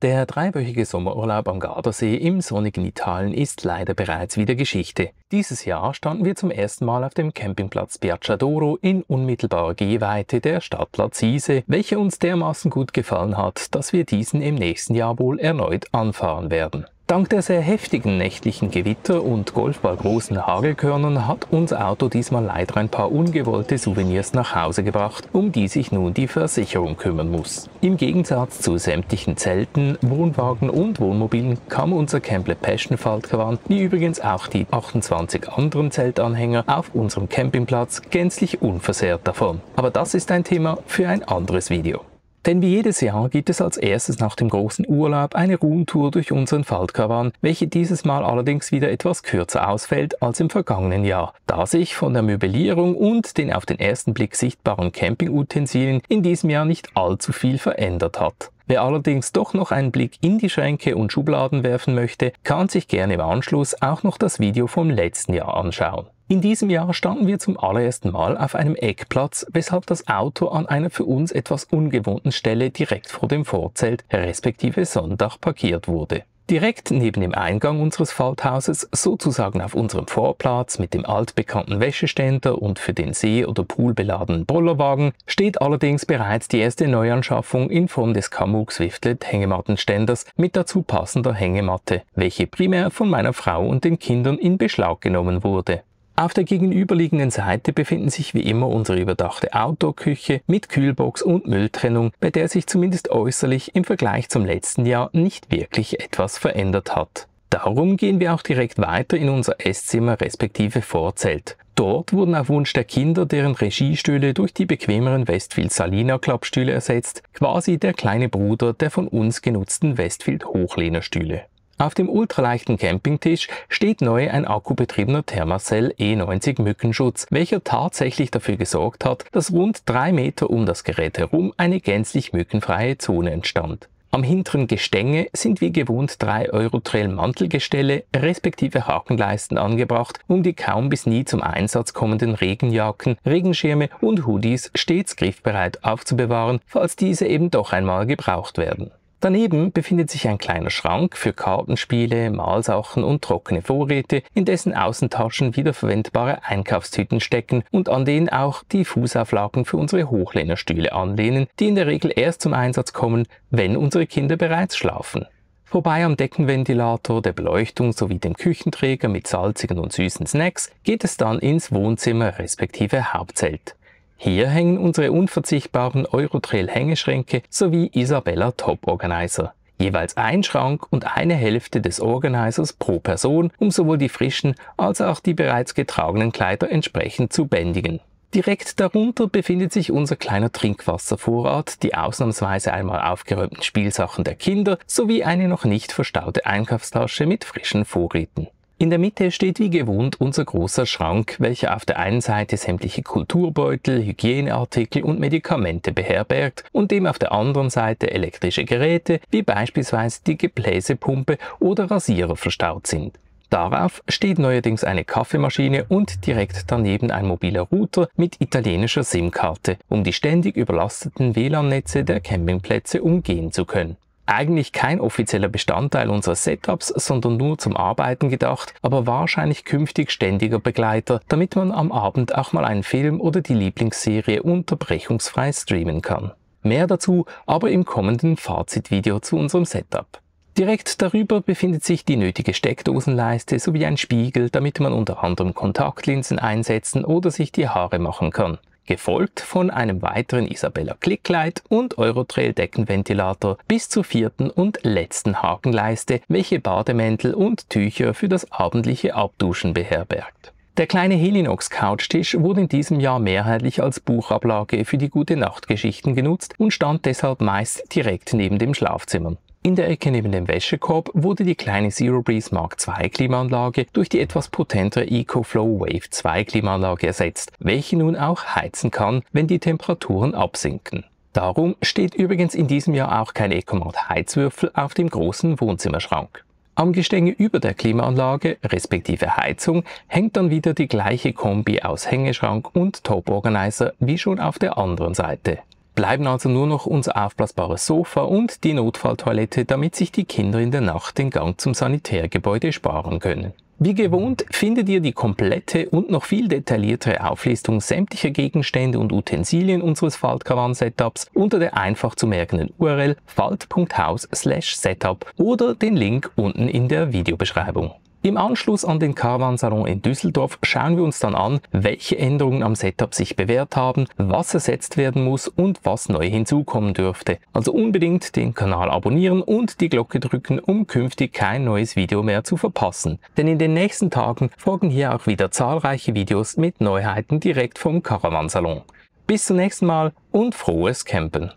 Der dreiwöchige Sommerurlaub am Gardasee im sonnigen Italien ist leider bereits wieder Geschichte. Dieses Jahr standen wir zum ersten Mal auf dem Campingplatz Piacciadoro in unmittelbarer Gehweite der Stadt Lazise, welcher uns dermaßen gut gefallen hat, dass wir diesen im nächsten Jahr wohl erneut anfahren werden. Dank der sehr heftigen nächtlichen Gewitter und golfballgroßen Hagelkörnern hat unser Auto diesmal leider ein paar ungewollte Souvenirs nach Hause gebracht, um die sich nun die Versicherung kümmern muss. Im Gegensatz zu sämtlichen Zelten, Wohnwagen und Wohnmobilen kam unser Camp-Le Passion Faltkavan, wie übrigens auch die 28 anderen Zeltanhänger auf unserem Campingplatz, gänzlich unversehrt davon. Aber das ist ein Thema für ein anderes Video. Denn wie jedes Jahr gibt es als erstes nach dem großen Urlaub eine Rundtour durch unseren Faltkavan, welche dieses Mal allerdings wieder etwas kürzer ausfällt als im vergangenen Jahr, da sich von der Möblierung und den auf den ersten Blick sichtbaren Campingutensilien in diesem Jahr nicht allzu viel verändert hat. Wer allerdings doch noch einen Blick in die Schränke und Schubladen werfen möchte, kann sich gerne im Anschluss auch noch das Video vom letzten Jahr anschauen. In diesem Jahr standen wir zum allerersten Mal auf einem Eckplatz, weshalb das Auto an einer für uns etwas ungewohnten Stelle direkt vor dem Vorzelt respektive Sonnendach parkiert wurde. Direkt neben dem Eingang unseres Falthauses, sozusagen auf unserem Vorplatz mit dem altbekannten Wäscheständer und für den See- oder Pool beladenen Bollerwagen, steht allerdings bereits die erste Neuanschaffung in Form des Kamuk Swiftlet Hängemattenständers mit dazu passender Hängematte, welche primär von meiner Frau und den Kindern in Beschlag genommen wurde. Auf der gegenüberliegenden Seite befinden sich wie immer unsere überdachte Outdoor-Küche mit Kühlbox und Mülltrennung, bei der sich zumindest äußerlich im Vergleich zum letzten Jahr nicht wirklich etwas verändert hat. Darum gehen wir auch direkt weiter in unser Esszimmer respektive Vorzelt. Dort wurden auf Wunsch der Kinder deren Regiestühle durch die bequemeren Westfield Salina Klappstühle ersetzt, quasi der kleine Bruder der von uns genutzten Westfield Hochlehnerstühle. Auf dem ultraleichten Campingtisch steht neu ein akkubetriebener Thermacell E90 Mückenschutz, welcher tatsächlich dafür gesorgt hat, dass rund 3 Meter um das Gerät herum eine gänzlich mückenfreie Zone entstand. Am hinteren Gestänge sind wie gewohnt 3 Eurotrail Mantelgestelle respektive Hakenleisten angebracht, um die kaum bis nie zum Einsatz kommenden Regenjacken, Regenschirme und Hoodies stets griffbereit aufzubewahren, falls diese eben doch einmal gebraucht werden. Daneben befindet sich ein kleiner Schrank für Kartenspiele, Malsachen und trockene Vorräte, in dessen Außentaschen wiederverwendbare Einkaufstüten stecken und an denen auch die Fußauflagen für unsere Hochlehnerstühle anlehnen, die in der Regel erst zum Einsatz kommen, wenn unsere Kinder bereits schlafen. Vorbei am Deckenventilator, der Beleuchtung sowie dem Küchenträger mit salzigen und süßen Snacks geht es dann ins Wohnzimmer respektive Hauptzelt. Hier hängen unsere unverzichtbaren Eurotrail Hängeschränke sowie Isabella Top Organizer. Jeweils ein Schrank und eine Hälfte des Organisers pro Person, um sowohl die frischen als auch die bereits getragenen Kleider entsprechend zu bändigen. Direkt darunter befindet sich unser kleiner Trinkwasservorrat, die ausnahmsweise einmal aufgeräumten Spielsachen der Kinder sowie eine noch nicht verstaute Einkaufstasche mit frischen Vorräten. In der Mitte steht wie gewohnt unser großer Schrank, welcher auf der einen Seite sämtliche Kulturbeutel, Hygieneartikel und Medikamente beherbergt und dem auf der anderen Seite elektrische Geräte wie beispielsweise die Gebläsepumpe oder Rasierer verstaut sind. Darauf steht neuerdings eine Kaffeemaschine und direkt daneben ein mobiler Router mit italienischer SIM-Karte, um die ständig überlasteten WLAN-Netze der Campingplätze umgehen zu können. Eigentlich kein offizieller Bestandteil unseres Setups, sondern nur zum Arbeiten gedacht, aber wahrscheinlich künftig ständiger Begleiter, damit man am Abend auch mal einen Film oder die Lieblingsserie unterbrechungsfrei streamen kann. Mehr dazu aber im kommenden Fazitvideo zu unserem Setup. Direkt darüber befindet sich die nötige Steckdosenleiste sowie ein Spiegel, damit man unter anderem Kontaktlinsen einsetzen oder sich die Haare machen kann. Gefolgt von einem weiteren Isabella Clicklight und Eurotrail Deckenventilator bis zur 4. und letzten Hakenleiste, welche Bademäntel und Tücher für das abendliche Abduschen beherbergt. Der kleine Helinox Couchtisch wurde in diesem Jahr mehrheitlich als Buchablage für die Gute-Nacht-Geschichten genutzt und stand deshalb meist direkt neben dem Schlafzimmer. In der Ecke neben dem Wäschekorb wurde die kleine Zero Breeze Mark II Klimaanlage durch die etwas potentere EcoFlow Wave 2 Klimaanlage ersetzt, welche nun auch heizen kann, wenn die Temperaturen absinken. Darum steht übrigens in diesem Jahr auch kein Ecomat Heizwürfel auf dem großen Wohnzimmerschrank. Am Gestänge über der Klimaanlage respektive Heizung hängt dann wieder die gleiche Kombi aus Hängeschrank und Top Organizer wie schon auf der anderen Seite. Bleiben also nur noch unser aufblasbares Sofa und die Notfalltoilette, damit sich die Kinder in der Nacht den Gang zum Sanitärgebäude sparen können. Wie gewohnt findet ihr die komplette und noch viel detailliertere Auflistung sämtlicher Gegenstände und Utensilien unseres Faltcaravan-Setups unter der einfach zu merkenden URL falt.haus/setup oder den Link unten in der Videobeschreibung. Im Anschluss an den Caravan-Salon in Düsseldorf schauen wir uns dann an, welche Änderungen am Setup sich bewährt haben, was ersetzt werden muss und was neu hinzukommen dürfte. Also unbedingt den Kanal abonnieren und die Glocke drücken, um künftig kein neues Video mehr zu verpassen. Denn in den nächsten Tagen folgen hier auch wieder zahlreiche Videos mit Neuheiten direkt vom Caravan-Salon. Bis zum nächsten Mal und frohes Campen!